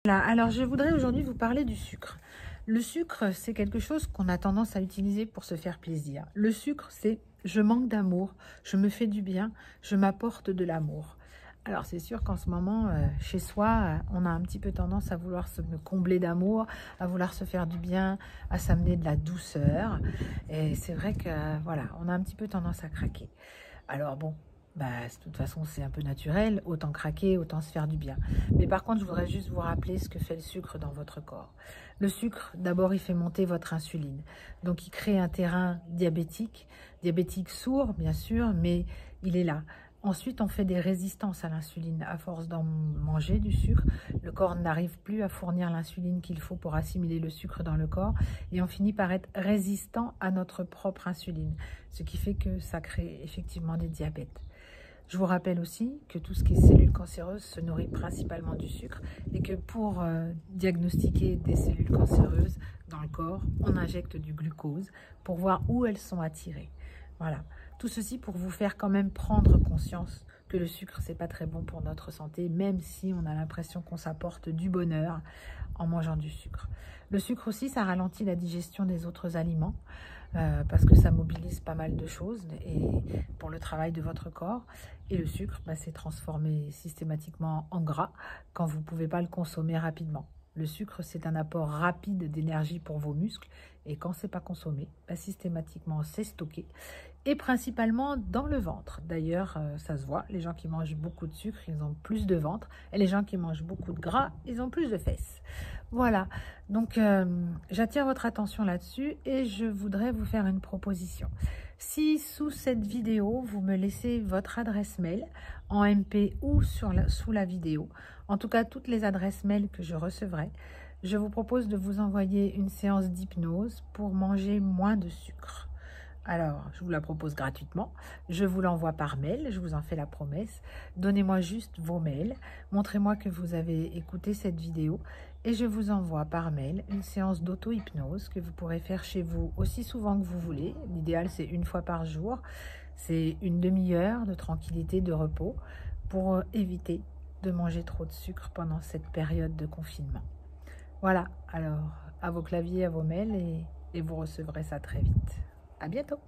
Voilà, alors je voudrais aujourd'hui vous parler du sucre. Le sucre, c'est quelque chose qu'on a tendance à utiliser pour se faire plaisir. Le sucre, c'est je manque d'amour, je me fais du bien, je m'apporte de l'amour. Alors c'est sûr qu'en ce moment, chez soi, on a un petit peu tendance à vouloir se combler d'amour, à vouloir se faire du bien, à s'amener de la douceur. Et c'est vrai que voilà, on a un petit peu tendance à craquer. Alors bon, bah, de toute façon, c'est un peu naturel, autant craquer, autant se faire du bien. Mais par contre, je voudrais juste vous rappeler ce que fait le sucre dans votre corps. Le sucre, d'abord, il fait monter votre insuline. Donc, il crée un terrain diabétique sourd, bien sûr, mais il est là. Ensuite, on fait des résistances à l'insuline. À force d'en manger du sucre, le corps n'arrive plus à fournir l'insuline qu'il faut pour assimiler le sucre dans le corps et on finit par être résistant à notre propre insuline, ce qui fait que ça crée effectivement des diabètes. Je vous rappelle aussi que tout ce qui est cellules cancéreuses se nourrit principalement du sucre et que pour diagnostiquer des cellules cancéreuses dans le corps, on injecte du glucose pour voir où elles sont attirées. Voilà, tout ceci pour vous faire quand même prendre conscience que le sucre, c'est pas très bon pour notre santé, même si on a l'impression qu'on s'apporte du bonheur en mangeant du sucre. Le sucre aussi, ça ralentit la digestion des autres aliments parce que ça mobilise pas mal de choses et pour le travail de votre corps. Et le sucre, bah, c'est transformé systématiquement en gras quand vous ne pouvez pas le consommer rapidement. Le sucre, c'est un apport rapide d'énergie pour vos muscles et quand c'est pas consommé, bah, systématiquement, c'est stocké et principalement dans le ventre. D'ailleurs, ça se voit, les gens qui mangent beaucoup de sucre, ils ont plus de ventre et les gens qui mangent beaucoup de gras, ils ont plus de fesses. Voilà, donc j'attire votre attention là-dessus et je voudrais vous faire une proposition. Si sous cette vidéo, vous me laissez votre adresse mail en MP ou sous la vidéo, en tout cas toutes les adresses mail que je recevrai, je vous propose de vous envoyer une séance d'hypnose pour manger moins de sucre. Alors, je vous la propose gratuitement. Je vous l'envoie par mail, je vous en fais la promesse. Donnez-moi juste vos mails, montrez-moi que vous avez écouté cette vidéo et je vous envoie par mail une séance d'auto-hypnose que vous pourrez faire chez vous aussi souvent que vous voulez. L'idéal, c'est une fois par jour. C'est une demi-heure de tranquillité, de repos pour éviter de manger trop de sucre pendant cette période de confinement. Voilà, alors à vos claviers, à vos mails et vous recevrez ça très vite. À bientôt!